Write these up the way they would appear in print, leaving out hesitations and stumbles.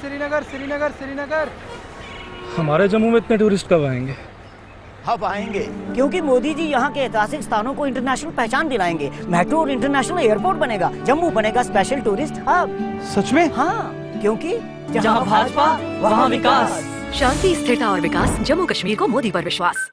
श्रीनगर श्रीनगर श्रीनगर। हमारे जम्मू में इतने टूरिस्ट कब आएंगे? अब आएंगे, क्योंकि मोदी जी यहाँ के ऐतिहासिक स्थानों को इंटरनेशनल पहचान दिलाएंगे। मेट्रो और इंटरनेशनल एयरपोर्ट बनेगा, जम्मू बनेगा स्पेशल टूरिस्ट हब। सच में? हाँ, क्योंकि जहाँ भाजपा वहाँ विकास। शांति, स्थिरता और विकास, जम्मू कश्मीर को मोदी पर विश्वास।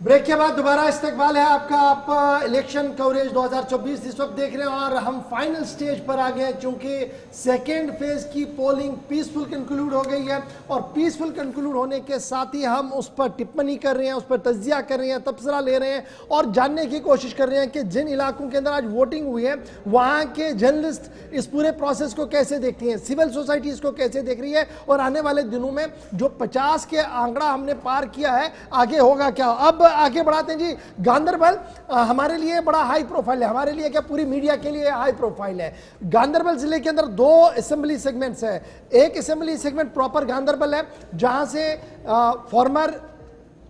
ब्रेक के बाद दोबारा इस्तकबाल है आपका। आप इलेक्शन कवरेज 2024 इस वक्त देख रहे हैं और हम फाइनल स्टेज पर आ गए हैं, चूंकि सेकेंड फेज की पोलिंग पीसफुल कंक्लूड हो गई है और पीसफुल कंक्लूड होने के साथ ही हम उस पर टिप्पणी कर रहे हैं, उस पर तज्जिया कर रहे हैं, तबसरा ले रहे हैं और जानने की कोशिश कर रहे हैं कि जिन इलाकों के अंदर आज वोटिंग हुई है वहाँ के जर्नलिस्ट इस पूरे प्रोसेस को कैसे देखती हैं, सिविल सोसाइटी इसको कैसे देख रही है और आने वाले दिनों में जो 50 के आंकड़ा हमने पार किया है आगे होगा क्या। अब आगे बढ़ाते हैं जी। गांधरबल हमारे लिए बड़ा हाई प्रोफाइल है, हमारे लिए क्या पूरी मीडिया के लिए हाई प्रोफाइल है। गांधरबल जिले के अंदर 2 असेंबली सेगमेंट्स है। एक असेंबली सेगमेंट प्रॉपर गांधरबल है जहां से former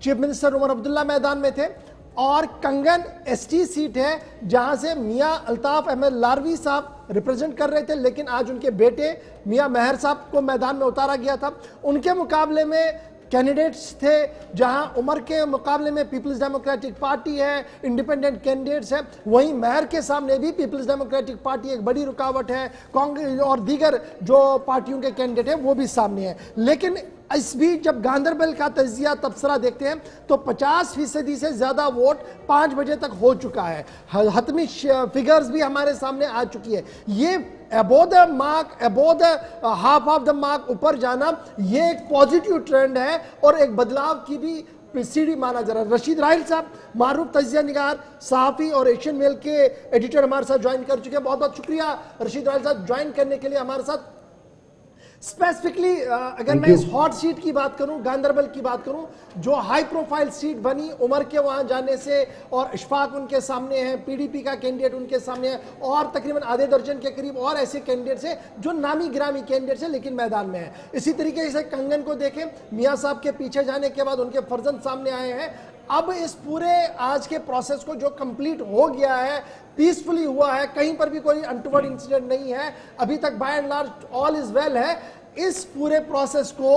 chief minister Omar Abdullah मैदान में थे और कंगन एसटी सीट है जहां से मियां अल्ताफ अहमद लारवी साहब रिप्रेजेंट कर रहे थे, लेकिन आज उनके बेटे मियां मेहर साहब को मैदान में उतारा गया था। उनके मुकाबले में कैंडिडेट्स थे जहां उमर के मुकाबले में पीपल्स डेमोक्रेटिक पार्टी है, इंडिपेंडेंट कैंडिडेट्स है, वहीं मेहर के सामने भी पीपल्स डेमोक्रेटिक पार्टी एक बड़ी रुकावट है, कांग्रेस और दीगर जो पार्टियों के कैंडिडेट हैं वो भी सामने है। लेकिन इस बीच जब गांधरबल का तजिया तबसरा देखते हैं तो 50% से ज्यादा वोट 5 बजे तक हो चुका है। हतमी फिगर्स भी हमारे सामने आ चुकी है। ये above the mark, above the half of the mark ऊपर जाना ये एक पॉजिटिव ट्रेंड है और एक बदलाव की भी सीढ़ी माना जा रहा है। रशीद राहिल साहब मारूफ तजिया निगार, सहाफ़ी और एशियन मेल के एडिटर हमारे साथ ज्वाइन कर चुके हैं। बहुत बहुत शुक्रिया रशीद राहिल साहब ज्वाइन करने के लिए हमारे साथ। स्पेसिफिकली अगर मैं इस हॉट सीट की बात करूं, गांधरबल की बात करूं, जो हाई प्रोफाइल सीट बनी उमर के वहां जाने से और इशफाक उनके सामने है, पीडीपी का कैंडिडेट उनके सामने है और तकरीबन आधे दर्जन के करीब और ऐसे कैंडिडेट्स हैं जो नामी गिरामी कैंडिडेट्स हैं लेकिन मैदान में है। इसी तरीके से कंगन को देखें, मियां साहब के पीछे जाने के बाद उनके फर्जंद सामने आए हैं। अब इस पूरे आज के प्रोसेस को जो कंप्लीट हो गया है, पीसफुली हुआ है, कहीं पर भी कोई अनटूवर्ड इंसिडेंट नहीं है, अभी तक by and large all is well है। इस पूरे प्रोसेस को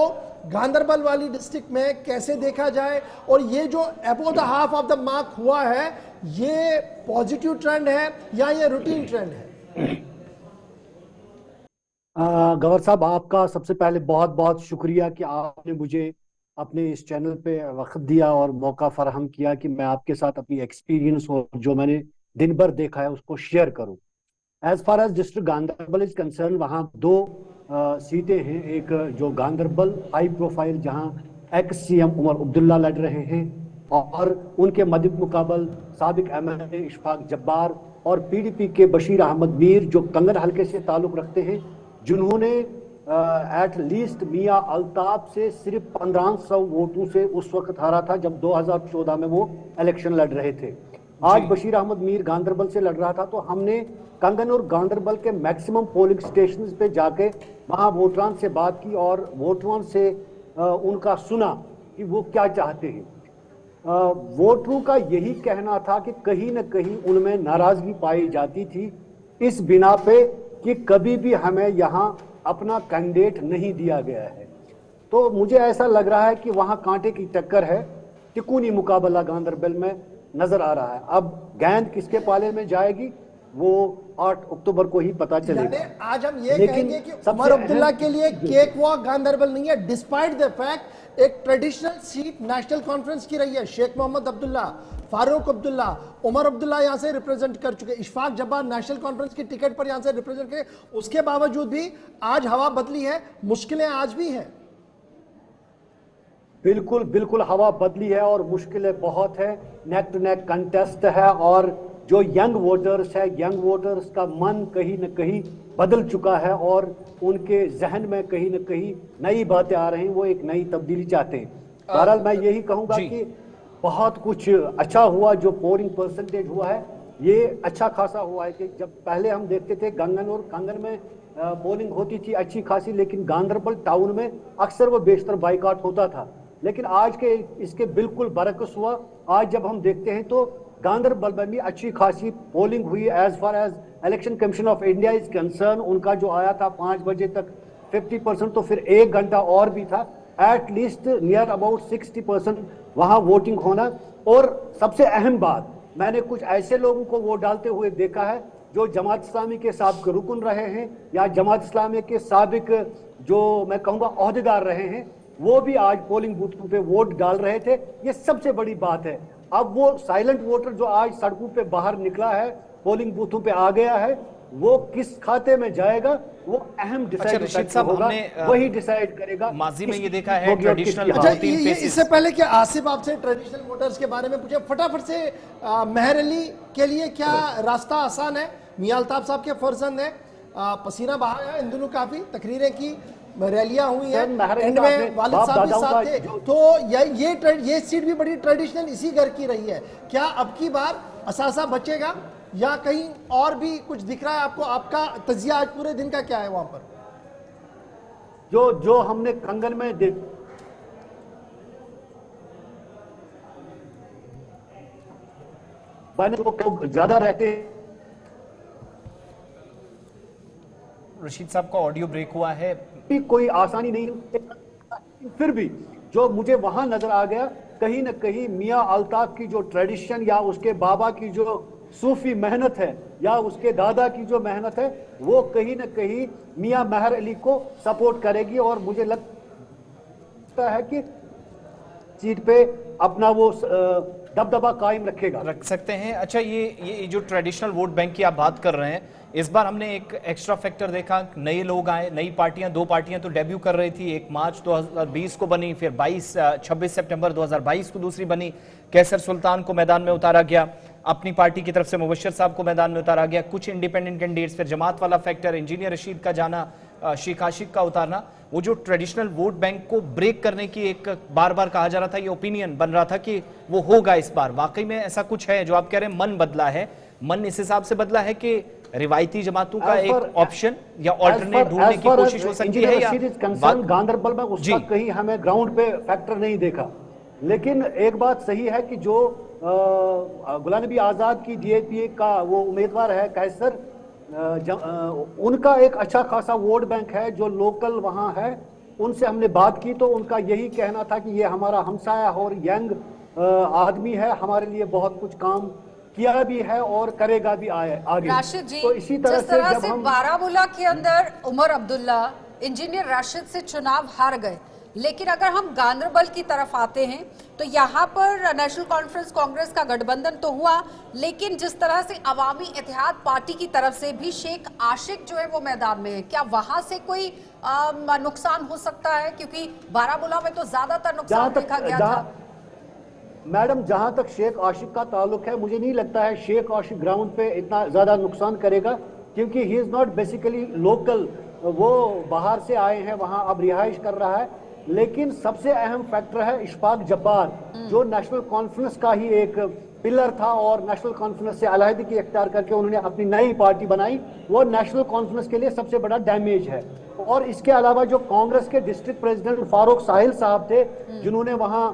गांधरबल वाली डिस्ट्रिक्ट में कैसे देखा जाए और ये जो above the half of the mark हुआ है ये पॉजिटिव ट्रेंड है या ये रूटीन ट्रेंड है? गवर साहब, आपका सबसे पहले बहुत बहुत शुक्रिया कि आपने मुझे अपने इस चैनल पे वक्त दिया और मौका फराहम किया कि मैं आपके साथ अपनी एक्सपीरियंस और जो मैंने दिन भर देखा है उसको शेयर करूं। As far as district Ganderbal is concerned, वहाँ 2 सीटें हैं। एक जो गांधरबल हाई प्रोफाइल जहां एक्स सीएम उमर अब्दुल्ला लड़ रहे हैं और उनके मध्य मुकाबल साबिक एमएलए इशफाक जब्बार और पीडीपी के बशीर अहमद मीर जो कंगन हल्के से ताल्लुक रखते हैं, जिन्होंने एट लीस्ट मियां अल्ताफ से सिर्फ 1500 वोटों से उस वक्त हारा था जब 2014 में वो इलेक्शन लड़ रहे थे। आज बशीर अहमद मीर गांधरबल से लड़ रहा था, तो हमने कंगन और गांधरबल के मैक्सिमम पोलिंग स्टेशन पे जाके वहाँ वोटरान से बात की और वोटरों से उनका सुना कि वो क्या चाहते हैं। वोटरों का यही कहना था कि कहीं न कहीं उनमें नाराजगी पाई जाती थी इस बिना पे कि कभी भी हमें यहाँ अपना कैंडिडेट नहीं दिया गया है। तो मुझे ऐसा लग रहा है कि वहाँ कांटे की टक्कर है, तिकोनी मुकाबला गांधरबल में नजर आ रहा है। अब गेंद किसके पाले में जाएगी वो 8 अक्टूबर को ही पता चलेगा। आज हम ये कहेंगे कि उमर अब्दुल्ला के लिए केक वॉक गांधरबल नहीं है, डिस्पाइट द फैक्ट एक ट्रेडिशनल सीट नेशनल कॉन्फ्रेंस की रही है। शेख मोहम्मद अब्दुल्ला, फारूक अब्दुल्ला, उमर अब्दुल्ला यहाँ से रिप्रेजेंट कर चुके, इशफाक जब्बार नेशनल कॉन्फ्रेंस की टिकट पर यहाँ से रिप्रेजेंट करे, उसके बावजूद भी आज हवा बदली है, मुश्किलें आज भी हैं। बिल्कुल बिल्कुल हवा बदली है और मुश्किलें बहुत है, नेक टू नेक कंटेस्ट है और जो यंग वोटर्स है, यंग वोटर्स का मन कहीं न कहीं बदल चुका है और उनके जहन में कहीं न कहीं नई बातें आ रही हैं, वो एक नई तब्दीली चाहते हैं। बहरहाल मैं यही कहूँगा कि बहुत कुछ अच्छा हुआ, जो पोलिंग परसेंटेज हुआ है ये अच्छा खासा हुआ है कि जब पहले हम देखते थे गंगन और कंगन में पोलिंग होती थी अच्छी खासी, लेकिन गांधरबल टाउन में अक्सर व बेशतर बाइकाट होता था। लेकिन आज के इसके बिल्कुल बरकस हुआ। आज जब हम देखते हैं तो गांधरबल में भी अच्छी खासी पोलिंग हुई। As far as election commission of India is concerned, उनका जो आया था 5 बजे तक 50%, तो फिर 1 घंटा और भी था, एट लीस्ट नियर अबाउट 60% वहां वोटिंग होना। और सबसे अहम बात, मैंने कुछ ऐसे लोगों को वोट डालते हुए देखा है जो जमात इस्लामी के साबिक रुकन रहे हैं या जमात इस्लामी के साबिक जो मैं कहूँगा ओहदेदार रहे हैं, वो भी आज पोलिंग बूथों पे वोट डाल रहे थे। ये सबसे बड़ी बात है। अब वो साइलेंट वोटर जो आज सड़कों पे बाहर निकला है, पोलिंग बूथों पे आ गया है, वो किस खाते में जाएगा वो अहम डिसाइड होगा, वही डिसाइड करेगा। माजी में ये देखा है ट्रेडिशनल। अच्छा, ये इससे पहले कि आसिफ आपसे ट्रेडिशनल वोटर्स के बारे में पूछे, फटाफट से मेहर अली के लिए क्या रास्ता आसान है? मियां अल्ताफ साहब के फर्जंद है, पसीना बहाया है इन दिनों, काफी तकरीरें की, रैलियां हुई हैं, एंड में वालिद साहब भी साथ थे, तो ये सीट भी बड़ी ट्रेडिशनल इसी घर की रही है। क्या अब की बार असासा बचेगा या कहीं और भी कुछ दिख रहा है आपको? आपका तजिया आज पूरे दिन का क्या है वहां पर? जो हमने कंगन में ज्यादा रहते हैं। रशीद साहब का ऑडियो ब्रेक हुआ है। कोई आसानी नहीं, फिर भी जो मुझे वहां नजर आ गया, कहीं ना कहीं मियां अल्ताफ की जो ट्रेडिशन या उसके बाबा की जो सूफी मेहनत है या उसके दादा की जो मेहनत है, वो कहीं ना कहीं मियां मेहर अली को सपोर्ट करेगी और मुझे लगता है कि सीट पे अपना वो दबदबा कायम रख सकते हैं। अच्छा, ये जो ट्रेडिशनल वोट बैंक की आप बात कर रहे हैं, इस बार हमने एक एक्स्ट्रा फैक्टर देखा, नए लोग आए, नई पार्टियां, 2 पार्टियां तो डेब्यू कर रही थी। 1 मार्च 2020 को बनी, फिर 26 सितंबर 2022 को दूसरी बनी। कैसर सुल्तान को मैदान में उतारा गया, अपनी पार्टी की तरफ से मुबश्शिर साहब को मैदान में उतारा गया, कुछ इंडिपेंडेंट कैंडिडेट्स, फिर जमात वाला फैक्टर, इंजीनियर रशीद का जाना, शेख आशिक का उतारना। वो जो ट्रेडिशनल वोट बैंक को ब्रेक करने की एक बार बार कहा जा रहा था, ये ओपिनियन बन रहा था कि वो होगा इस बार। वाकई में ऐसा कुछ है जो आप कह रहे हैं मन बदला है? मन इस हिसाब से बदला है कि रिवायती जमातों का एक ऑप्शन या ऑल्टरनेट ढूंढने की कोशिश हो सकती है? या गांधरबल में उसका कहीं हमें ग्राउंड पे फैक्टर नहीं देखा। लेकिन एक बात सही है कि जो गुलाम नबी आजाद की DAPA का वो उम्मीदवार है कैसर, उनका एक अच्छा खासा वोट बैंक है जो लोकल वहां है। उनसे हमने बात की तो उनका यही कहना था कि ये हमारा हमसाया और यंग आदमी है, हमारे लिए बहुत कुछ काम किया भी है और करेगा भी आगे। राशिद जी, तो इसी तरह से जब हम बारामूला के अंदर उमर अब्दुल्ला इंजीनियर राशिद से चुनाव हार गए, लेकिन अगर हम गांधरबल की तरफ आते हैं तो यहाँ पर नेशनल कॉन्फ्रेंस कांग्रेस का गठबंधन तो हुआ, लेकिन जिस तरह से अवामी इत्तेहाद पार्टी की तरफ से भी शेख आशिक जो है वो मैदान में है, क्या वहां से कोई नुकसान हो सकता है? क्योंकि बारामूला में तो ज्यादातर नुकसान देखा गया था। मैडम, जहां तक शेख आशिक का ताल्लुक है, मुझे नहीं लगता है शेख आशिक ग्राउंड पे इतना ज्यादा नुकसान करेगा, क्योंकि he is not basically local, वो बाहर से आए हैं, वहां अब रिहाइश कर रहा है। लेकिन सबसे अहम फैक्टर है इशफाक जब्बार, जो नेशनल कॉन्फ्रेंस का ही एक पिलर था और नेशनल कॉन्फ्रेंस से अलहदगी इख्तियार करके उन्होंने अपनी नई पार्टी बनाई। वो नेशनल कॉन्फ्रेंस के लिए सबसे बड़ा डैमेज है। और इसके अलावा जो कांग्रेस के डिस्ट्रिक्ट प्रेसिडेंट फारूक साहिल साहब थे, जिन्होंने वहां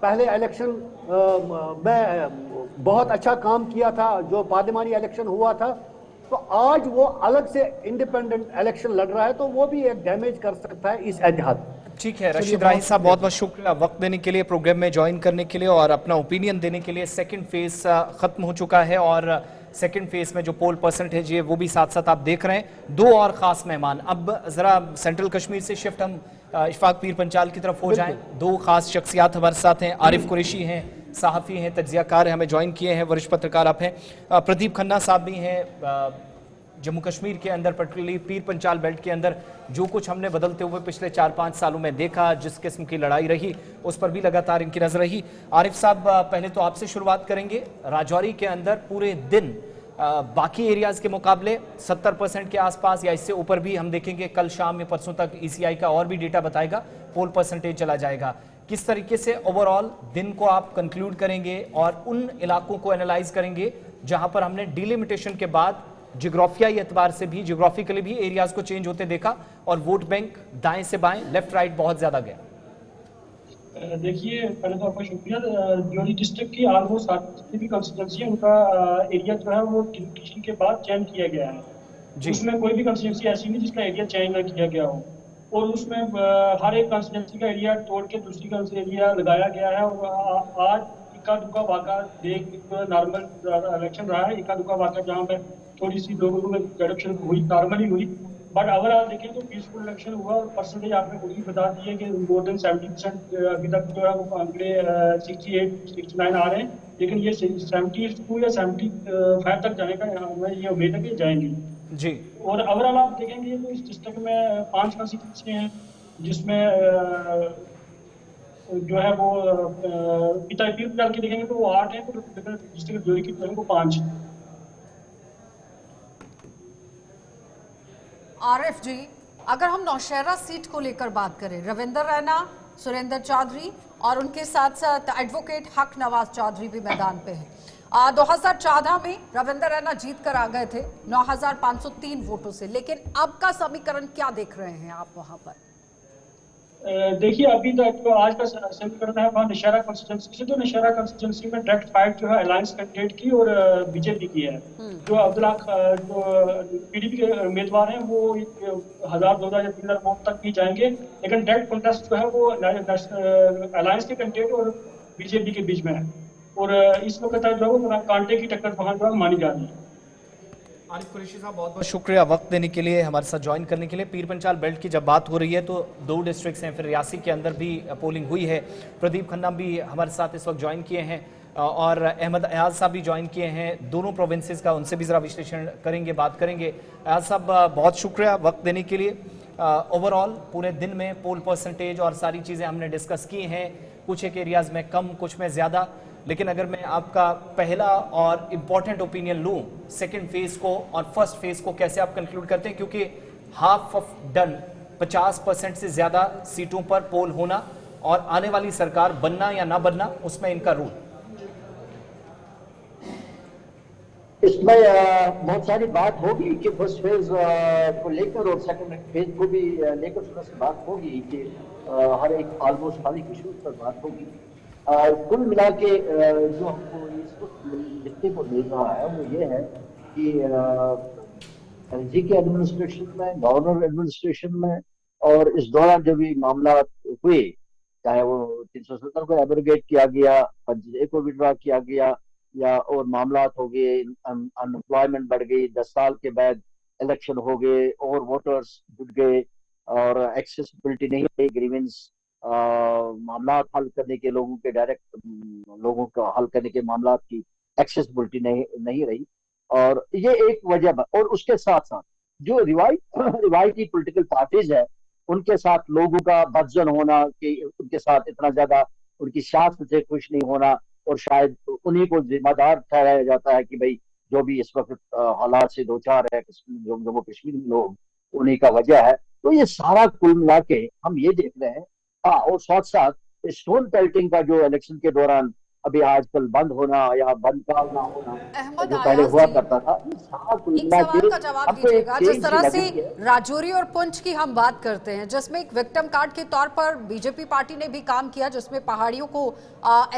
पहले इलेक्शन में बहुत अच्छा काम किया था, जो पार्लिमानी इलेक्शन हुआ था, तो आज वो अलग से इंडिपेंडेंट इलेक्शन लड़ रहा है, तो वो भी एक डैमेज कर सकता है इस इत्तेहाद। ठीक है रशीद राही साहब, बहुत बहुत शुक्रिया वक्त देने के लिए, प्रोग्राम में ज्वाइन करने के लिए और अपना ओपिनियन देने के लिए। सेकंड फेज खत्म हो चुका है और सेकंड फेज में जो पोल परसेंटेज है वो भी साथ साथ आप देख रहे हैं। 2 और खास मेहमान, अब जरा सेंट्रल कश्मीर से शिफ्ट हम इशफाक पीर पंचाल की तरफ हो जाएं। 2 खास शख्सियात हमारे साथ हैं, आरिफ कुरैशी हैं, सहाफ़ी हैं, तज्ज़ियाकार हैं, हमें ज्वाइन किए हैं, वरिष्ठ पत्रकार आप हैं। प्रदीप खन्ना साहब भी हैं। जम्मू कश्मीर के अंदर पर्टिकुलरली पीर पंचाल बेल्ट के अंदर जो कुछ हमने बदलते हुए पिछले 4-5 सालों में देखा, जिस किस्म की लड़ाई रही, उस पर भी लगातार इनकी नजर रही। आरिफ साहब, पहले तो आपसे शुरुआत करेंगे। राजौरी के अंदर पूरे दिन बाकी एरियाज के मुकाबले 70% के आसपास या इससे ऊपर भी हम देखेंगे, कल शाम या परसों तक ECI का और भी डेटा बताएगा, पोल परसेंटेज चला जाएगा। किस तरीके से ओवरऑल दिन को आप कंक्लूड करेंगे और उन इलाकों को एनालाइज करेंगे जहां पर हमने डिलिमिटेशन के बाद जियोग्राफियाई एतबार से भी, जियोग्राफिकली भी एरियाज को चेंज होते देखा और वोट बैंक दाएं से बाएं, लेफ्ट राइट बहुत ज्यादा गया? देखिए, पहले तो आपका शुक्रिया। जोड़ी डिस्ट्रिक्ट की ऑलमोस्ट जितनी भी कंस्टिट्यूंसी है उनका एरिया जो है वो टीम के बाद चयन किया गया है। उसमें कोई भी कंस्टिट्यूंसी ऐसी नहीं जिसका एरिया चयन न किया गया हो, और उसमें हर एक कंस्टिट्यूंसी का एरिया तोड़ के दूसरी का एरिया लगाया गया है। और आज इक्का दुक्का वाक़ा देख नॉर्मल इलेक्शन रहा है, इक्का दुक्का वाक़ा जहाँ पे थोड़ी सी लोगों में करप्शन हुई, नॉर्मली हुई, बट अगर आप देखें तो पीसफुल इलेक्शन हुआ। और परसेंटेज आपने खुद ही बता दी है कि मोर देन 70% अभी तक जो है वो आंकड़े 68-69 आ रहे हैं, लेकिन ये 72 या 75 तक जाने का हमें ये उम्मीद है कि जाएंगे जी। और ओवरऑल आप देखेंगे तो इस डिस्ट्रिक्ट में 5 कंस्टिट्यूंसी हैं, जिसमें जो है वो पीपीआर डाल के देखेंगे तो वो 8 है, तो डिस्ट्रिक्ट जोड़ी की वो 5। आरिफ जी, अगर हम नौशहरा सीट को लेकर बात करें, रविंदर रैना, सुरेंद्र चौधरी और उनके साथ साथ एडवोकेट हक नवाज चौधरी भी मैदान पे हैं। 2014 में रविंदर रैना जीत कर आ गए थे 9,503 वोटों से, लेकिन अब का समीकरण क्या देख रहे हैं आप वहां पर? देखिए, अभी तक तो आज का समीकरण है वहाँ नौशहरा कंस्टिट्यूंसी से, तो नौशहरा कंस्टिट्यूंसी में डायरेक्ट फाइट जो है अलायंस कैंडिडेट की और बीजेपी की है। जो अब्दुल्ला जो पीडीपी के उम्मीदवार हैं वो 1,000, 2,000 या 3,000 वोट तक भी जाएंगे, लेकिन डायरेक्ट कॉन्टेस्ट जो है वो अलायंस के कैंडिडेट और बीजेपी के बीच में है। और इस वक्त जो है कांटे की टक्कर वहाँ जो है मानी जा रही है। आरिफ कुरैशी साहब, बहुत बहुत शुक्रिया वक्त देने के लिए, हमारे साथ ज्वाइन करने के लिए। पीर पंचाल बेल्ट की जब बात हो रही है तो 2 डिस्ट्रिक्ट्स हैं, फिर रियासी के अंदर भी पोलिंग हुई है। प्रदीप खन्ना भी हमारे साथ इस वक्त ज्वाइन किए हैं और अहमद अयाज साहब भी ज्वाइन किए हैं दोनों प्रोविंसेस का, उनसे भी ज़रा विश्लेषण करेंगे, बात करेंगे। अयाज साहब, बहुत शुक्रिया वक्त देने के लिए। ओवरऑल पूरे दिन में पोल परसेंटेज और सारी चीज़ें हमने डिस्कस की हैं, कुछ एक एरियाज़ में कम, कुछ में ज़्यादा, लेकिन अगर मैं आपका पहला और इम्पॉर्टेंट ओपिनियन लूं सेकंड फेज को और फर्स्ट फेज को, कैसे आप कंक्लूड करते हैं? क्योंकि हाफ ऑफ डन 50% से ज्यादा सीटों पर पोल होना और आने वाली सरकार बनना या ना बनना, उसमें इनका रूल। इसमें बहुत सारी बात होगी कि फर्स्ट फेज को लेकर और सेकंड फेज को भी लेकर थोड़ा सी बात होगी कि हर एक ऑलमोस्ट हर एक इशू पर बात होगी। कुल मिला के जो हमको इस वक्त देखने को मिल रहा है वो ये है कि जी के एडमिनिस्ट्रेशन में, गवर्नर एडमिनिस्ट्रेशन में और इस दौरान जो भी मामला हुए, चाहे वो 370 को एब्रोगेट किया गया, 5J को विड्रॉ किया गया, या और मामला हो गए, अनएम्प्लॉयमेंट बढ़ गई, 10 साल के बाद इलेक्शन हो गए और वोटर्स जुट गए और एक्सेसिबिलिटी नहीं रही, ग्रीवेंस मामला हल करने के, लोगों के डायरेक्ट लोगों का हल करने के मामला की एक्सेसिबिलिटी नहीं रही, और ये एक वजह। और उसके साथ साथ जो रिवायती पॉलिटिकल पार्टीज है उनके साथ लोगों का बदजन होना, कि उनके साथ इतना ज्यादा उनकी सियासत से खुश नहीं होना, और शायद उन्हीं को जिम्मेदार ठहराया जाता है कि भाई जो भी इस वक्त हालात से दो चार है जम्मू कश्मीर में लोग, उन्हीं का वजह है। तो ये सारा कुल मिला के हम ये देख रहे हैं। हाँ, और साथ साथ स्टोन पेल्टिंग का जो इलेक्शन के दौरान अभी आजकल बंद होना या बंद ना होना, जो पहले हुआ करता था, एक सवाल का जवाब दीजिएगा। जिस तरह से राजौरी और पुंछ की हम बात करते हैं, जिसमें एक विक्टिम कार्ड के तौर पर बीजेपी पार्टी ने भी काम किया, जिसमें पहाड़ियों को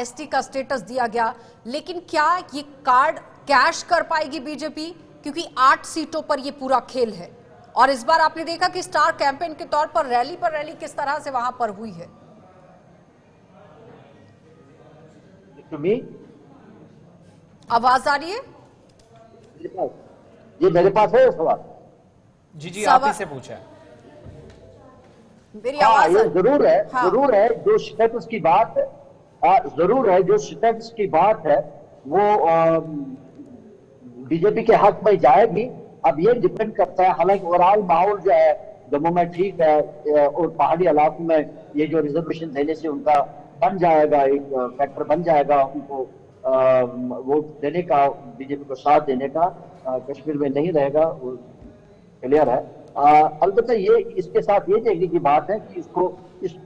एसटी का स्टेटस दिया गया, लेकिन क्या ये कार्ड कैश कर पाएगी बीजेपी? क्योंकि 8 सीटों पर ये पूरा खेल है, और इस बार आपने देखा कि स्टार कैंपेन के तौर पर रैली किस तरह से वहां पर हुई है। आवाज आ रही है? ये मेरे पास है सवाल। जी आप ही से पूछा है। मेरी आवाज जरूर है। हाँ। जरूर है, जो स्टेटस की बात है, जरूर है, जो स्टेटस की बात है वो बीजेपी के हक में जाएगी। अब ये डिपेंड करता है, हालांकि ओवरऑल माहौल जो है जम्मू में ठीक है, और पहाड़ी इलाकों में ये जो रिजर्वेशन देने से उनका बन जाएगा, एक फैक्टर बन जाएगा उनको वोट देने का, बीजेपी को साथ देने का। कश्मीर में नहीं रहेगा, वो क्लियर है। अलबत्ता ये इसके साथ ये देखने की बात है कि इसको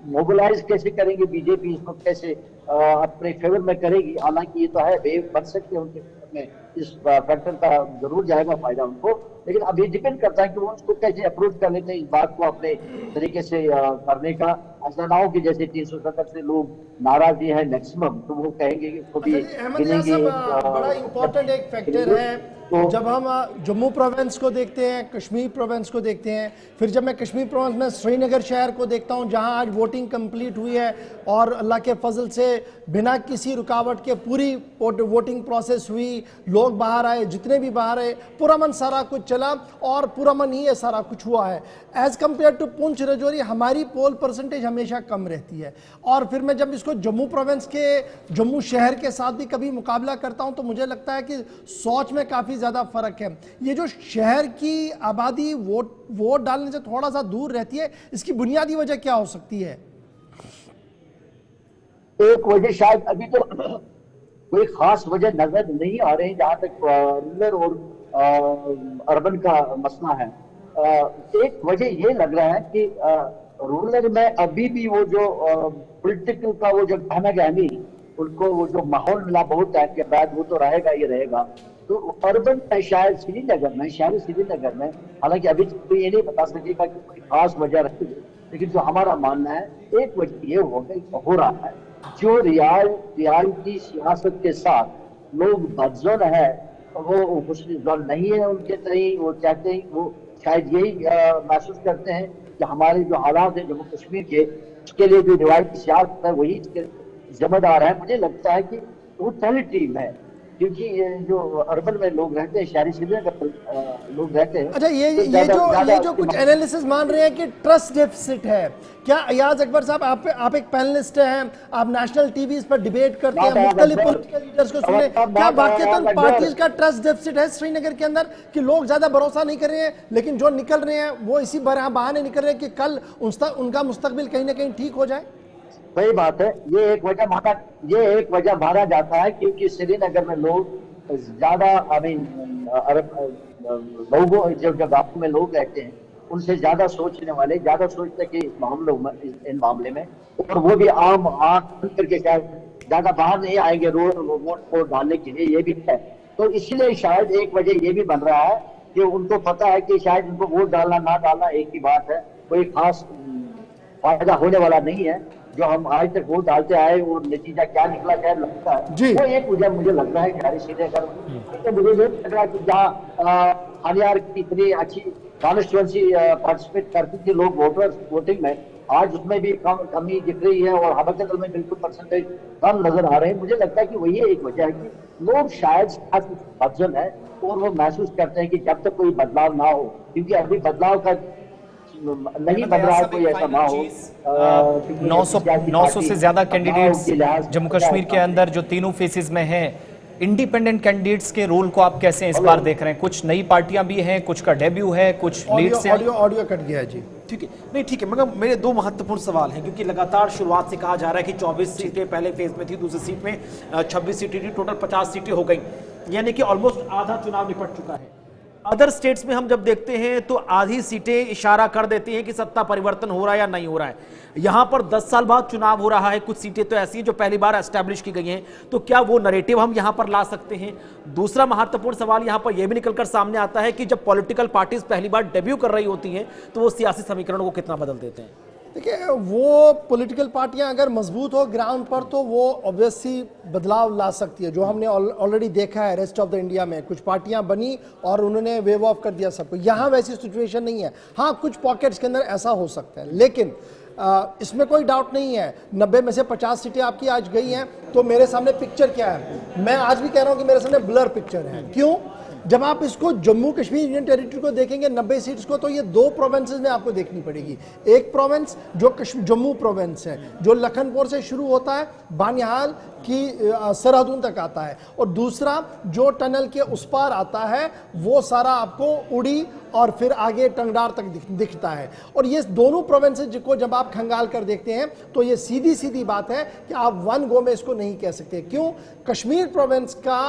मोबिलाइज कैसे करेंगे बीजेपी, इसको कैसे अपने फेवर में करेगी। हालांकि ये तो है, वेव बन सकते हैं उनके में इस फैक्टर का जरूर जाएगा फायदा उनको, लेकिन अभी डिपेंड करता है कि वो उसको कैसे अप्रोच कर लेते हैं इस बात को अपने तरीके से करने का। ऐसा ना हो कि जैसे 370 से लोग नाराज भी है मैक्सिमम, तो वो कहेंगे कि खुद ही गिनेंगे। बड़ा इंपॉर्टेंट एक फैक्टर है, तो जब हम जम्मू प्रोविंस को देखते हैं, कश्मीर प्रोविंस को देखते हैं, फिर जब मैं कश्मीर प्रोविंस में श्रीनगर शहर को देखता हूं जहां आज वोटिंग कंप्लीट हुई है और अल्लाह के फजल से बिना किसी रुकावट के पूरी वोटिंग प्रोसेस हुई, लोग बाहर आए, जितने भी बाहर आए, पुरअमन सारा कुछ चला और पुरअमन ही ये सारा कुछ हुआ है। As compare to Poonch Rajouri हमारी पोल परसेंटेज हमेशा कम रहती है। और फिर मैं जब इसको जम्मू प्रोविंस के जम्मू शहर के साथ भी कभी मुकाबला करता हूं तो मुझे लगता है कि सोच में काफ़ी ज़्यादा फर्क है। ये जो शहर की आबादी वोट डालने से थोड़ा सा दूर रहती है, इसकी बुनियादी वजह क्या हो सकती है? एक वजह शायद अभी तो कोई खास वजह नजर नहीं आ रही जहां तक रूरल और अर्बन का मसला है। एक वजह ये लग रहा है कि रूरल में अभी भी वो जो पॉलिटिकल का वो जो गहमा गहमी, उनको वो जो माहौल मिला बहुत टाइम के बाद, वो तो रहेगा ही रहेगा। तो अर्बन में शायद श्रीनगर में, शहरी श्रीनगर में, हालांकि अभी तो ये नहीं बता सकेगा कि कोई खास वजह रहेगी, लेकिन जो हमारा मानना है एक वजह ये हो रहा है जो रियायती सियासत के साथ लोग बदजन है, वो खुशनुज़न नहीं है उनके तय। वो चाहते हैं, वो शायद यही महसूस करते हैं कि हमारे जो हालात हैं जम्मू कश्मीर के, उसके लिए जो रिवायती सियासत है वही इसके जिम्मेदार है। मुझे लगता है कि वो पहली टीम है, क्योंकि ये जो अर्बन में लोग रहते हैं, शहरी श्रीनगर लोग रहते हैं। अच्छा, ये जो कुछ एनालिसिस मान रहे हैं कि ट्रस्ट डेफिसिट है, क्या अयाज अकबर साहब आप एक पैनलिस्ट हैं, आप नेशनल टीवीज पर डिबेट करते हैं, मुख्तलिफ पॉलिटिकल लीडर्स को सुने, क्या वाकई पार्टीज का ट्रस्ट डेफिसिट है श्रीनगर के अंदर कि लोग ज्यादा भरोसा नहीं कर रहे हैं, लेकिन जो निकल रहे हैं वो इसी बहाने निकल रहे हैं कि कल उनका मुस्तकबिल कहीं ना कहीं ठीक हो जाए? सही बात है। ये एक वजह माना जाता है क्योंकि श्रीनगर में लोग ज्यादा लोगों जो गांव में लोग रहते हैं उनसे ज्यादा सोचने वाले, ज्यादा सोचते कि इन मामले में, और वो भी आम आंख करके ज्यादा बाहर नहीं आएंगे वोट डालने के लिए, ये भी है। तो इसलिए शायद एक वजह ये भी बन रहा है कि उनको पता है कि शायद उनको वोट डालना ना डालना एक ही बात है, कोई खास फायदा होने वाला नहीं है। जो हम आज तक वोट डालते आए और नतीजा क्या निकला क्या लगता है, वो एक वजह मुझे लग रहा है शहरी श्रीनगर। तो मुझे नहीं लग रहा कि जहाँ हालियार की इतनी अच्छी कॉन्स्टिट्यूंसी पार्टिसिपेट करती थी लोग वोटिंग में, आज उसमें भी कमी दिख रही है और हबकदल में बिल्कुल परसेंटेज कम नजर आ रहे हैं। मुझे लगता है कि वही एक वजह है कि लोग शायद बदजन है और वो महसूस करते हैं कि जब तक कोई बदलाव ना हो, क्योंकि अभी बदलाव का नहीं बन रहा है कोई ऐसा ना हो। 900 से ज्यादा कैंडिडेट्स जम्मू कश्मीर के अंदर जो तीनों फेसेस में हैं, इंडिपेंडेंट कैंडिडेट्स के रोल को आप कैसे इस बार देख रहे हैं? कुछ नई पार्टियां भी हैं, कुछ का डेब्यू है, कुछ लीड से। ऑडियो कट गया जी। ठीक है, नहीं ठीक है, मगर मेरे दो महत्वपूर्ण सवाल हैं, क्योंकि लगातार शुरुआत से कहा जा रहा है कि 24 सीटें पहले फेज में थी, दूसरी सीट में 26 सीटें थी, टोटल 50 सीटें हो गई, यानी कि ऑलमोस्ट आधा चुनाव निपट चुका है। अदर स्टेट्स में हम जब देखते हैं तो आधी सीटें इशारा कर देती हैं कि सत्ता परिवर्तन हो रहा है या नहीं हो रहा है। यहां पर 10 साल बाद चुनाव हो रहा है, कुछ सीटें तो ऐसी हैं जो पहली बार एस्टैब्लिश की गई हैं, तो क्या वो नैरेटिव हम यहां पर ला सकते हैं? दूसरा महत्वपूर्ण सवाल यहां पर यह भी निकलकर सामने आता है कि जब पॉलिटिकल पार्टीज पहली बार डेब्यू कर रही होती हैं तो वो सियासी समीकरणों को कितना बदल देते हैं? देखिए, वो पॉलिटिकल पार्टियां अगर मजबूत हो ग्राउंड पर तो वो ऑब्वियसली बदलाव ला सकती है, जो हमने ऑलरेडी देखा है रेस्ट ऑफ द इंडिया में। कुछ पार्टियां बनी और उन्होंने वेव ऑफ कर दिया सबको। यहाँ वैसी सिचुएशन नहीं है। हाँ, कुछ पॉकेट्स के अंदर ऐसा हो सकता है, लेकिन इसमें कोई डाउट नहीं है 90 में से 50 सीटें आपकी आज गई हैं, तो मेरे सामने पिक्चर क्या है? मैं आज भी कह रहा हूँ कि मेरे सामने ब्लर पिक्चर है। क्यों? जब आप इसको जम्मू कश्मीर यूनियन टेरिटरी को देखेंगे 90 सीट्स को, तो ये दो प्रोविंसेस में आपको देखनी पड़ेगी। एक प्रोविंस जो जम्मू प्रोविंस है, जो लखनपुर से शुरू होता है, बानिहाल की सरहदों तक आता है, और दूसरा जो टनल के उस पार आता है वो सारा आपको उड़ी और फिर आगे टंगडार तक दिखता है। और ये दोनों प्रोविंसेस को जब आप खंगाल कर देखते हैं तो ये सीधी सीधी बात है कि आप वन गो में इसको नहीं कह सकते। क्यों? कश्मीर प्रोविंस का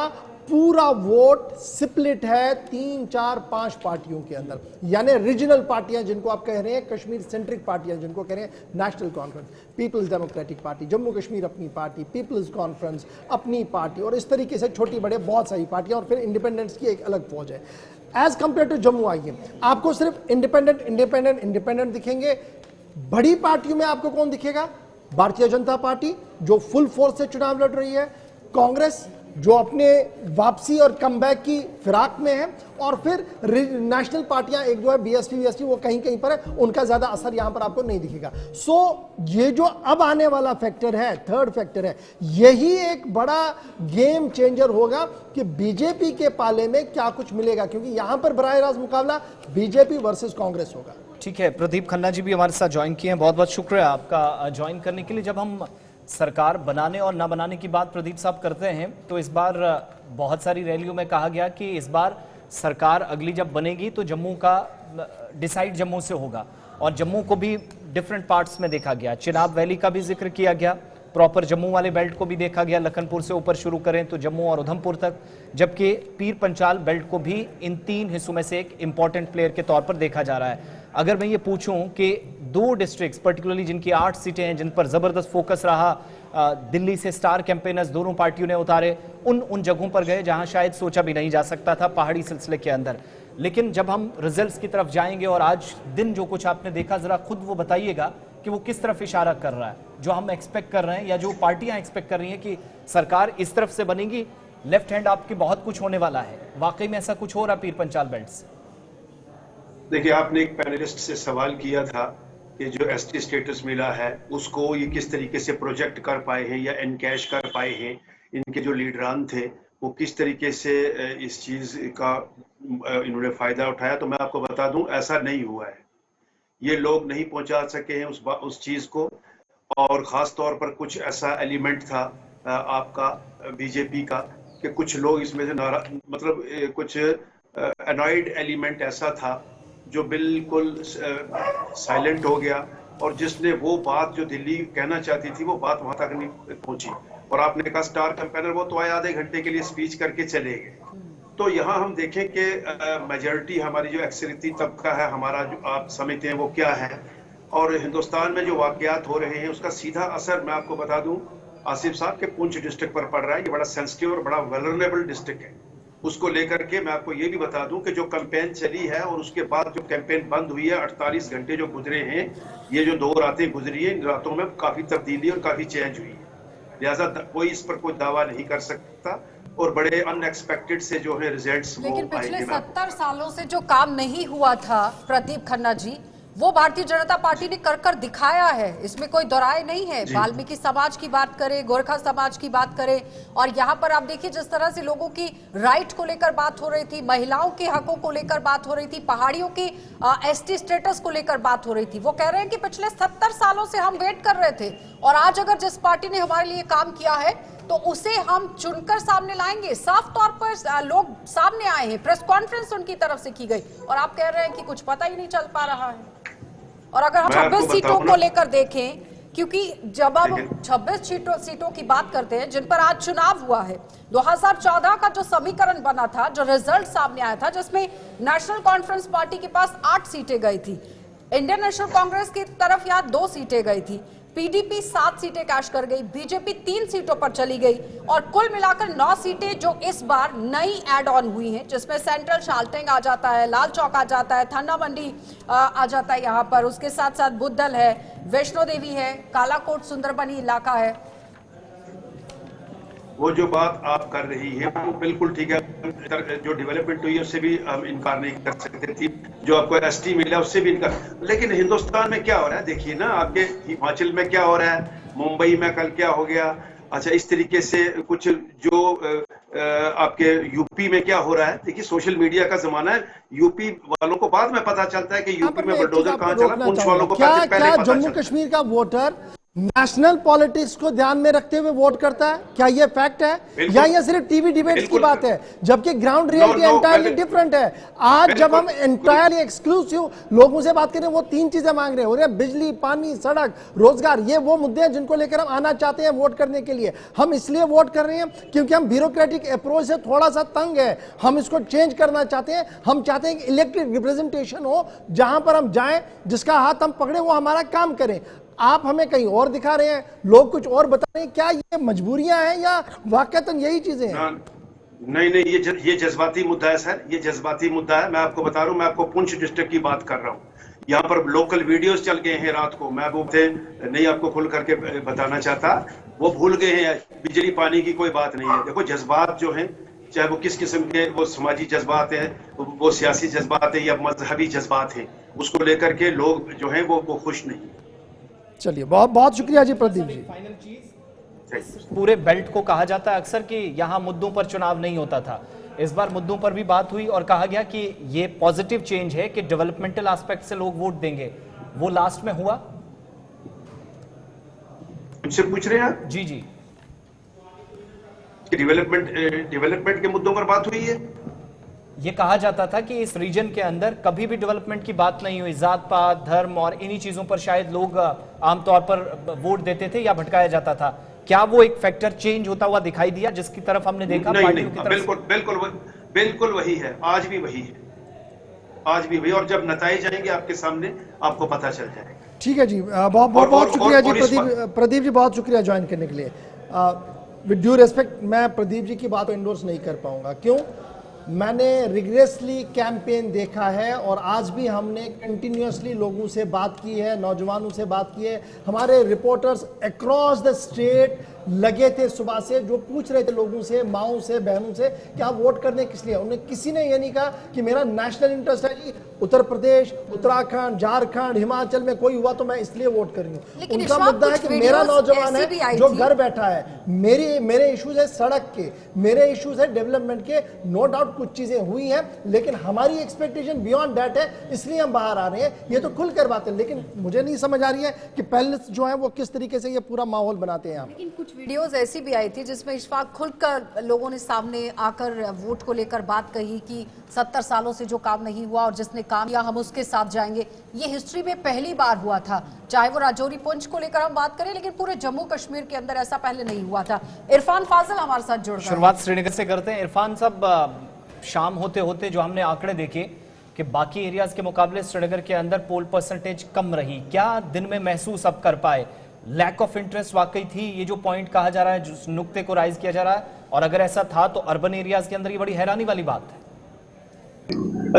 पूरा वोट स्प्लिट है 3, 4, 5 पार्टियों के अंदर, यानी रीजनल पार्टियां जिनको आप कह रहे हैं, कश्मीर सेंट्रिक पार्टियां जिनको कह रहे हैं, national conference, people's democratic party, Jammu Kashmir Apni party, people's conference Apni party, और इस तरीके से छोटी बड़े बहुत सारी पार्टियां, और फिर इंडिपेंडेंट्स की एक अलग फौज है। एज कंपेयर टू जम्मू आइए, आपको सिर्फ इंडिपेंडेंट दिखेंगे। बड़ी पार्टियों में आपको कौन दिखेगा? भारतीय जनता पार्टी जो फुल फोर्स से चुनाव लड़ रही है, कांग्रेस जो अपने वापसी और कमबैक की फिराक में है, और फिर नेशनल पार्टियां एक जो है बीएसपी वो कहीं कहीं पर है, उनका ज्यादा असर यहां पर आपको नहीं दिखेगा। सो ये जो अब आने वाला फैक्टर है, थर्ड फैक्टर है, यही एक बड़ा गेम चेंजर होगा कि बीजेपी के पाले में क्या कुछ मिलेगा, क्योंकि यहां पर बराह रास्त मुकाबला बीजेपी वर्सेस कांग्रेस होगा। ठीक है, प्रदीप खन्ना जी भी हमारे साथ ज्वाइन किए हैं, बहुत बहुत शुक्रिया आपका ज्वाइन करने के लिए। जब हम सरकार बनाने और ना बनाने की बात प्रदीप साहब करते हैं, तो इस बार बहुत सारी रैलियों में कहा गया कि इस बार सरकार अगली जब बनेगी तो जम्मू का डिसाइड जम्मू से होगा, और जम्मू को भी डिफरेंट पार्ट्स में देखा गया। चिनाब वैली का भी जिक्र किया गया, प्रॉपर जम्मू वाले बेल्ट को भी देखा गया, लखनपुर से ऊपर शुरू करें तो जम्मू और उधमपुर तक, जबकि पीर पंचाल बेल्ट को भी इन 3 हिस्सों में से एक इंपॉर्टेंट प्लेयर के तौर पर देखा जा रहा है। अगर मैं ये पूछूं कि 2 डिस्ट्रिक्ट्स पर्टिकुलरली जिनकी 8 सीटें हैं, जिन पर जबरदस्त फोकस रहा, दिल्ली से स्टार कैंपेनर्स दोनों पार्टियों ने उतारे, उन जगहों पर गए जहां शायद सोचा भी नहीं जा सकता था पहाड़ी सिलसिले के अंदर। लेकिन जब हम रिजल्ट्स की तरफ जाएंगे और आज दिन जो कुछ आपने देखा, जरा खुद वो बताइएगा कि वो किस तरफ इशारा कर रहा है, जो हम एक्सपेक्ट कर रहे हैं या जो पार्टियां एक्सपेक्ट कर रही हैं कि सरकार इस तरफ से बनेगी, लेफ्ट हैंड आपकी बहुत कुछ होने वाला है। वाकई में ऐसा कुछ हो रहा पीर पंचाल बेल्ट से? देखिए, आपने एक पैनलिस्ट से सवाल किया था कि जो एसटी स्टेटस मिला है उसको ये किस तरीके से प्रोजेक्ट कर पाए हैं या एनकैश कर पाए हैं, इनके जो लीडरान थे वो किस तरीके से इस चीज़ का इन्होंने फ़ायदा उठाया। तो मैं आपको बता दूं, ऐसा नहीं हुआ है। ये लोग नहीं पहुंचा सके हैं उस चीज़ को, और ख़ास तौर पर कुछ ऐसा एलिमेंट था आपका बीजेपी का कि कुछ लोग इसमें से मतलब कुछ अनॉयड एलिमेंट ऐसा था जो बिल्कुल साइलेंट हो गया, और जिसने वो बात जो दिल्ली कहना चाहती थी वो बात वहां तक नहीं पहुंची। और आपने कहा स्टार कैंपेनर, वो तो आए आधे घंटे के लिए स्पीच करके चले गए। तो यहाँ हम देखें कि मेजॉरिटी हमारी जो अक्सरियती तबका है हमारा, जो आप समझते हैं वो क्या है, और हिंदुस्तान में जो वाकयात हो रहे हैं उसका सीधा असर मैं आपको बता दूं आसिफ साहब के पुंछ डिस्ट्रिक्ट पर पड़ रहा है। ये बड़ा सेंसिटिव और बड़ा वल्नरेबल डिस्ट्रिक्ट है। उसको लेकर के मैं आपको ये भी बता दूं कि जो कैंपेन चली है और उसके बाद जो कैंपेन बंद हुई है, 48 घंटे जो गुजरे हैं, ये जो 2 रातें गुजरी हैं, इन रातों में काफी तब्दीली और काफी चेंज हुई है। लिहाजा कोई इस पर कोई दावा नहीं कर सकता, और बड़े अनएक्सपेक्टेड से जो है रिजल्ट्स। लेकिन पिछले 70 सालों से जो काम नहीं हुआ था प्रदीप खन्ना जी, वो भारतीय जनता पार्टी ने कर कर दिखाया है, इसमें कोई दोराय नहीं है। वाल्मीकि समाज की बात करें, गोरखा समाज की बात करें, और यहाँ पर आप देखिए जिस तरह से लोगों की राइट को लेकर बात हो रही थी, महिलाओं के हकों को लेकर बात हो रही थी, पहाड़ियों की एसटी स्टेटस को लेकर बात हो रही थी। वो कह रहे हैं कि पिछले 70 सालों से हम वेट कर रहे थे, और आज अगर जिस पार्टी ने हमारे लिए काम किया है तो उसे हम चुनकर सामने लाएंगे। साफ तौर पर लोग सामने आए हैं, प्रेस कॉन्फ्रेंस उनकी तरफ से की गई, और आप कह रहे हैं कि कुछ पता ही नहीं चल पा रहा है। और अगर हम 26 सीटों को लेकर देखें, क्योंकि जब अब 26 सीटों की बात करते हैं जिन पर आज चुनाव हुआ है, 2014 का जो समीकरण बना था, जो रिजल्ट सामने आया था, जिसमें नेशनल कॉन्फ्रेंस पार्टी के पास 8 सीटें गई थी, इंडियन नेशनल कांग्रेस की तरफ यहाँ 2 सीटें गई थी, पीडीपी 7 सीटें कैश कर गई, बीजेपी 3 सीटों पर चली गई, और कुल मिलाकर 9 सीटें जो इस बार नई ऐड ऑन हुई हैं, जिसमें सेंट्रल शालटेंग आ जाता है, लाल चौक आ जाता है, थन्ना मंडी आ जाता है यहाँ पर, उसके साथ साथ बुद्धल है, वैष्णो देवी है, कालाकोट सुंदरबनी इलाका है। वो जो बात आप कर रही है वो बिल्कुल ठीक है। जो डेवलपमेंट हुई है उससे भी हम इनकार नहीं कर सकते थी, जो आपको एसटी मिला उससे भी इनकार। लेकिन हिंदुस्तान में क्या हो रहा है देखिए ना, आपके हिमाचल में क्या हो रहा है, मुंबई में कल क्या हो गया। अच्छा, इस तरीके से कुछ जो आपके यूपी में क्या हो रहा है, देखिए सोशल मीडिया का जमाना है। यूपी वालों को बाद में पता चलता है कि यूपी में बुलडोजर कहां चला, पुंछ वालों को पहले जम्मू कश्मीर का वोटर नेशनल पॉलिटिक्स को ध्यान में रखते हुए वोट करता है? क्या ये फैक्ट है या ये सिर्फ टीवी डिबेट्स की बात है? जबकि ग्राउंड रियलिटी एंटायरली डिफरेंट है। आज जब हम एंटायरली एक्सक्लूसिव लोगों से बात करें, वो तीन चीजें मांग रहे हैं, बिजली, पानी, सड़क, रोजगार। ये वो मुद्दे हैं जिनको लेकर हम आना चाहते हैं वोट करने के लिए। हम इसलिए वोट कर रहे हैं क्योंकि हम ब्यूरोक्रेटिक अप्रोच से थोड़ा सा तंग है, हम इसको चेंज करना चाहते हैं। हम चाहते हैं कि इलेक्टेड रिप्रेजेंटेशन हो, जहां पर हम जाएं, जिसका हाथ हम पकड़े, वो हमारा काम करें। आप हमें कहीं और दिखा रहे हैं, लोग कुछ और बता रहे हैं। क्या ये मजबूरियां हैं या वाकईतन यही चीजें हैं? नहीं, ये जज्बाती मुद्दा है सर, ये जज्बाती मुद्दा है। मैं आपको बता रहा हूँ, मैं आपको पुंछ डिस्ट्रिक्ट की बात कर रहा हूँ। यहाँ पर लोकल वीडियोस चल गए हैं रात को, मैं वो नहीं आपको खुल करके बताना चाहता, वो भूल गए हैं। बिजली पानी की कोई बात नहीं है। देखो जज्बात जो हैं, चाहे वो किस किस्म के, वो समाजी जज्बात हैं, वो सियासी जज्बात है या मजहबी जज्बात हैं, उसको लेकर के लोग जो हैं वो खुश नहीं। चलिए, बहुत बहुत शुक्रिया जी प्रदीप जी। फाइनल चीज, पूरे बेल्ट को कहा जाता है अक्सर कि यहां मुद्दों पर चुनाव नहीं होता था। इस बार मुद्दों पर भी बात हुई और कहा गया कि ये पॉजिटिव चेंज है कि डेवलपमेंटल एस्पेक्ट से लोग वोट देंगे। वो लास्ट में हुआ? मुझसे पूछ रहे हैं आप? जी जी, डेवलपमेंट के मुद्दों पर बात हुई है। ये कहा जाता था कि इस रीजन के अंदर कभी भी डेवलपमेंट की बात नहीं हुई, जात पात, धर्म और इन्हीं चीजों पर शायद लोग आमतौर पर वोट देते थे या भटकाया जाता था। क्या वो एक फैक्टर चेंज होता हुआ दिखाई दिया जिसकी तरफ हमने देखा? नहीं, बिल्कुल वही है, आज भी वही है, आज भी वही। और जब नतीजे जाएंगे आपके सामने, आपको पता चल जाएगा। ठीक है जी, बहुत बहुत बहुत शुक्रिया जी प्रदीप जी, बहुत शुक्रिया ज्वाइन करने के लिए। विद ड्यू रेस्पेक्ट, मैं प्रदीप जी की बात को इंडोर्स नहीं कर पाऊंगा। क्यों? मैंने रिग्रेसली कैंपेन देखा है और आज भी हमने कंटिन्यूसली लोगों से बात की है, नौजवानों से बात की है। हमारे रिपोर्टर्स अक्रॉस द स्टेट लगे थे सुबह से, जो पूछ रहे थे लोगों से, माओं से, बहनों से कि आप वोट करने किस लिए। उन्हें किसी ने ये नहीं कहा कि मेरा नेशनल इंटरेस्ट है जी, उत्तर प्रदेश, उत्तराखंड, झारखंड, हिमाचल में कोई हुआ तो मैं इसलिए वोट कर रही हूँ। उनका मुद्दा है कि मेरा नौजवान है जो घर बैठा है, मेरे इश्यूज है सड़क के, मेरे इश्यूज है डेवलपमेंट के। नो डाउट कुछ चीजें हुई हैं, लेकिन हमारी एक्सपेक्टेशन बियॉन्ड दैट है, इसलिए हम बाहर आ रहे हैं। ये तो खुलकर बात है, लेकिन मुझे नहीं समझ आ रही है कि पैनलिस्ट जो है वो किस तरीके से ये पूरा माहौल बनाते हैं। लेकिन कुछ वीडियोस ऐसी भी आई थी जिसमें इशफाक खुलकर लोगों ने सामने आकर वोट को लेकर बात कही कि 70 सालों से जो काम नहीं हुआ और जिसने काम किया हम उसके साथ जाएंगे। ये हिस्ट्री में पहली बार हुआ था, चाहे वो राजौरी पुंछ को लेकर हम बात करें, लेकिन पूरे जम्मू कश्मीर के अंदर ऐसा पहले नहीं हुआ था। इरफान फाजिल हमारे साथ जुड़ गए। शुरुआत श्रीनगर से करते हैं। इरफान साहब, शाम होते होते जो हमने आंकड़े देखे कि बाकी एरियाज के मुकाबले श्रीनगर के अंदर पोल परसेंटेज कम रही, क्या दिन में महसूस अब कर पाए? लैक ऑफ इंटरेस्ट वाकई थी, ये जो पॉइंट कहा जा रहा है, जिस नुक्ते को राइज किया जा रहा है, और अगर ऐसा था तो अर्बन एरियाज के अंदर ये बड़ी हैरानी वाली बात है।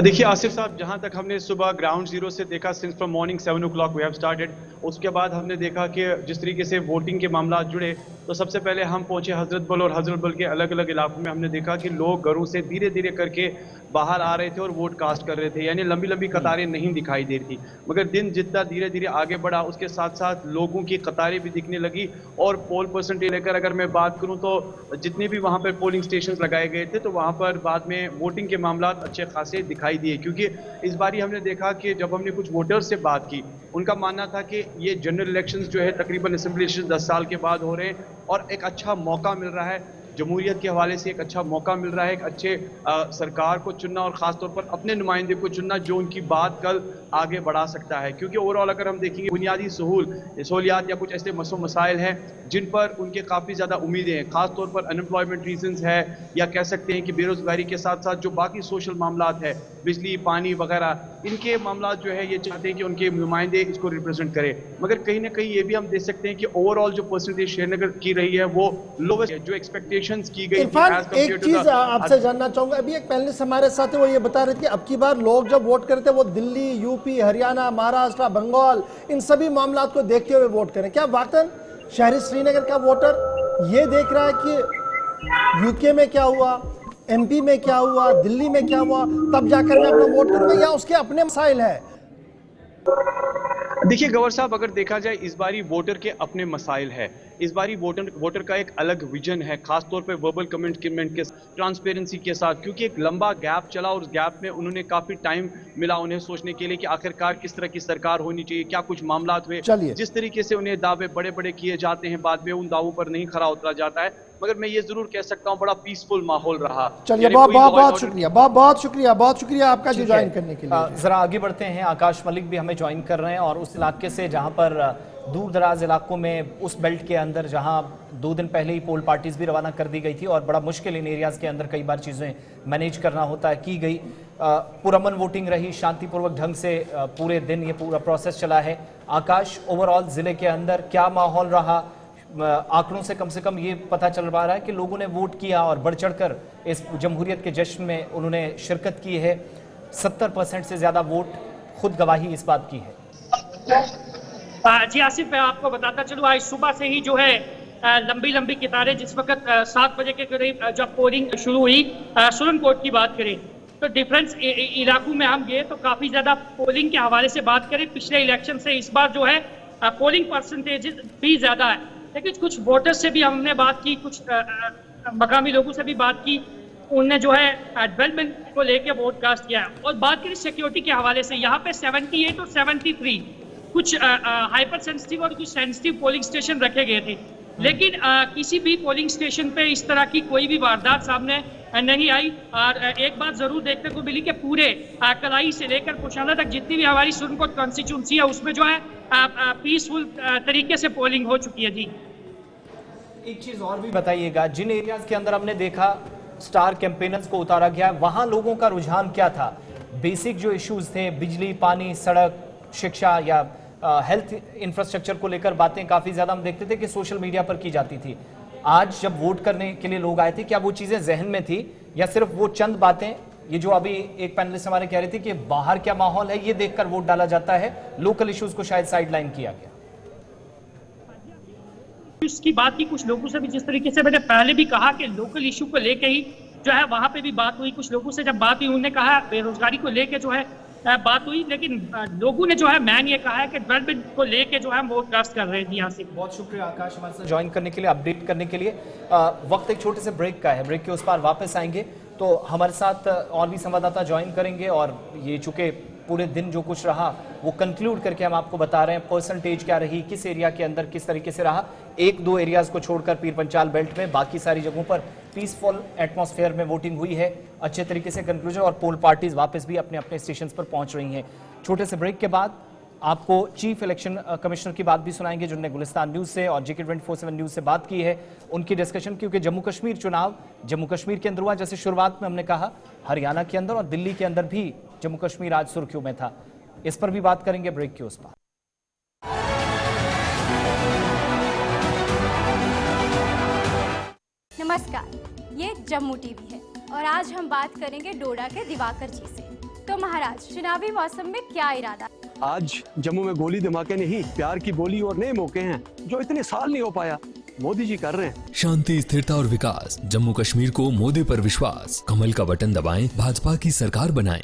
देखिए आसिफ साहब, जहां तक हमने सुबह ग्राउंड जीरो से देखा, since from morning 7 o'clock we have started, उसके बाद हमने देखा कि जिस तरीके से वोटिंग के मामला जुड़े, तो सबसे पहले हम पहुंचे हजरत बल, और हजरत बल के अलग अलग इलाकों में हमने देखा कि लोग घरों से धीरे धीरे करके बाहर आ रहे थे और वोट कास्ट कर रहे थे, यानी लंबी लंबी कतारें नहीं दिखाई दे रही थी। मगर दिन जितना धीरे धीरे आगे बढ़ा, उसके साथ साथ लोगों की कतारें भी दिखने लगी। और पोल परसेंटेज लेकर अगर मैं बात करूं तो जितने भी वहां पर पोलिंग स्टेशन लगाए गए थे, तो वहां पर बाद में वोटिंग के मामला अच्छे खासे दिखाई दिए। क्योंकि इस बारी हमने देखा कि जब हमने कुछ वोटर्स से बात की, उनका मानना था कि ये जनरल इलेक्शंस जो है तकरीबन असेंबली इलेक्शन 10 साल के बाद हो रहे हैं और एक अच्छा मौका मिल रहा है, जमहूरियत के हवाले से एक अच्छा मौका मिल रहा है, एक अच्छे सरकार को चुनना और ख़ासतौर पर अपने नुमाइंदे को चुनना जो उनकी बात कल आगे बढ़ा सकता है। क्योंकि ओवरऑल अगर हम देखेंगे बुनियादी सहूलियात या कुछ ऐसे मसाइल हैं जिन पर उनके काफ़ी ज़्यादा उम्मीदें हैं, ख़ासतौर पर अनएम्प्लॉयमेंट रीजंस है, या कह सकते हैं कि बेरोज़गारी के साथ साथ जो बाकी सोशल मामलात है, बिजली, पानी वगैरह, इनके मामला जो है ये चाहते हैं कि उनके नुमाइंदे इसको रिप्रेजेंट करें। मगर कहीं ना कहीं ये भी हम देख सकते हैं कि ओवरऑल जो परसेंटेज श्रीनगर की रही है वो लोवेस्ट है, जो एक्सपेक्टेशंस की गई। एक चीज आपसे जानना चाहूंगा, अभी एक पैनलिस्ट हमारे साथ है, वो ये बता रहे थे अब की बार लोग जब वोट करते हैं वो दिल्ली, यूपी, हरियाणा, महाराष्ट्र, बंगाल, इन सभी मामलों को देखते हुए वोट करें। क्या वाकई शहरी श्रीनगर का वोटर ये देख रहा है कि यूके में क्या हुआ, एमपी में क्या हुआ, दिल्ली में क्या हुआ, तब जाकर मैं अपना वोट करूंगा, या उसके अपने मसाइल है? देखिए गवर साहब, अगर देखा जाए इस बारी वोटर के अपने मसाइल है, इस बारी वोटर का एक अलग विजन है, खासतौर पे वर्बल कमिटमेंट के ट्रांसपेरेंसी के साथ, क्योंकि एक लंबा गैप चला और उस गैप में उन्होंने काफी टाइम मिला उन्हें सोचने के लिए कि आखिरकार किस तरह की सरकार होनी चाहिए, क्या कुछ मामला हुए, जिस तरीके से उन्हें दावे बड़े बड़े किए जाते हैं बाद में उन दावों पर नहीं खरा उतरा जाता है। मगर मैं ये जरूर कह सकता हूँ बड़ा पीसफुल माहौल रहा। चलिए बहुत शुक्रिया आपका जो ज्वाइन करने के लिए। जरा आगे बढ़ते हैं, आकाश मलिक भी हमें ज्वाइन कर रहे हैं और उस इलाके से जहां पर दूर दराज इलाकों में उस बेल्ट के अंदर जहां 2 दिन पहले ही पोल पार्टीज भी रवाना कर दी गई थी और बड़ा मुश्किल इन एरियाज के अंदर कई बार चीजें मैनेज करना होता है, की गई। पुरअमन वोटिंग रही, शांतिपूर्वक ढंग से पूरे दिन ये पूरा प्रोसेस चला है। आकाश, ओवरऑल जिले के अंदर क्या माहौल रहा? आंकड़ों से कम ये पता चल पा रहा है कि लोगों ने वोट किया और बढ़ चढ़कर इस जमहूरियत के जश्न में उन्होंने शिरकत की है। 70% से ज्यादा वोट, खुद गवाही इस बात की है। जी आसिफ, मैं आपको बताता चलूँ, आज सुबह से ही जो है लंबी कतारें, जिस वक्त 7 बजे के करीब जब पोलिंग शुरू हुई, सुरनकोट की बात करें तो डिफरेंस इलाकों में हम गए तो काफी ज्यादा पोलिंग के हवाले से बात करें पिछले इलेक्शन से इस बार जो है पोलिंग परसेंटेज भी ज्यादा है। लेकिन कुछ वोटर्स से भी हमने बात की, कुछ मकामी लोगों से भी बात की, उनने जो है डेवलपमेंट को लेके वोट कास्ट किया। और बात करें सिक्योरिटी के हवाले से, यहाँ पे 78 और 73 कुछ हाइपर सेंसिटिव और कुछ सेंसिटिव पोलिंग स्टेशन रखे गए थे, लेकिन किसी भी पोलिंग स्टेशन पे इस तरह की कोई भी वारदात सामने नहीं आई। और एक बात जरूर देखने को मिली कि पूरे कलाई से लेकर कुशाना तक जितनी भी हमारी सुरनकोट कॉन्स्टिट्यूंसी है उसमें जो है पीसफुल तरीके से पोलिंग हो चुकी है। जी एक चीज और भी बताइएगा, जिन एरियाज के अंदर हमने देखा स्टार कैंपेनर्स को उतारा गया, वहां लोगों का रुझान क्या था? बेसिक जो इश्यूज थे, बिजली, पानी, सड़क, शिक्षा या हेल्थ इंफ्रास्ट्रक्चर को लेकर बातें काफी ज्यादा हम देखते थे कि सोशल मीडिया पर की जाती थी। आज जब वोट करने के लिए लोग आए थे, क्या वो चीजें जहन में थी या सिर्फ वो चंद बातें, ये जो अभी एक पैनलिस्ट हमारे कह रहे थे कि बाहर क्या माहौल है ये देखकर वोट डाला जाता है, लोकल इश्यूज को शायद साइडलाइन किया गया? इसकी बात की कुछ लोगों से भी, जिस तरीके से मैंने पहले भी कहा कि लोकल इशू को लेके ही जो है वहां पे भी बात हुई। कुछ लोगों से जब बात हुई उन्होंने कहा बेरोजगारी को लेके जो है बात हुई, लेकिन लोगों ने जो है मैंने ये कहा है कि डेवलपमेंट को लेके जो है वोट कास्ट कर रहे हैं। यहाँ से बहुत शुक्रिया आकाश हमारे साथ ज्वाइन करने के लिए, अपडेट करने के लिए। वक्त एक छोटे से ब्रेक का है, ब्रेक के उस पार वापस आएंगे तो हमारे साथ और भी संवाददाता ज्वाइन करेंगे और ये चूंकि पूरे दिन जो कुछ रहा वो कंक्लूड करके हम आपको बता रहे हैं परसेंटेज क्या रही, किस एरिया के अंदर किस तरीके से रहा। 1-2 एरियाज को छोड़कर पीर पंचाल बेल्ट में बाकी सारी जगहों पर पीसफुल एटमॉस्फेयर में वोटिंग हुई है, अच्छे तरीके से कंक्लूजन, और पोल पार्टीज वापस भी अपने अपने स्टेशन पर पहुंच रही हैं। छोटे से ब्रेक के बाद आपको चीफ इलेक्शन कमिश्नर की बात भी सुनाएंगे जिन्होंने गुलिस्तान न्यूज से और JK 24/7 न्यूज से बात की है, उनकी डिस्कशन, क्योंकि जम्मू कश्मीर चुनाव जम्मू कश्मीर के अंदर हुआ, जैसे शुरुआत में हमने कहा हरियाणा के अंदर और दिल्ली के अंदर भी जम्मू कश्मीर आज सुर्खियों में था। इस पर भी बात करेंगे ब्रेक के उस पार। नमस्कार, ये जम्मू टीवी है और आज हम बात करेंगे डोडा के दिवाकर जी से। तो महाराज, चुनावी मौसम में क्या इरादा? आज जम्मू में गोली धमाके नहीं, प्यार की बोली और नए मौके हैं जो इतने साल नहीं हो पाया, मोदी जी कर रहे हैं। शांति, स्थिरता और विकास, जम्मू कश्मीर को मोदी पर विश्वास। कमल का बटन दबाएं, भाजपा की सरकार बनाएं।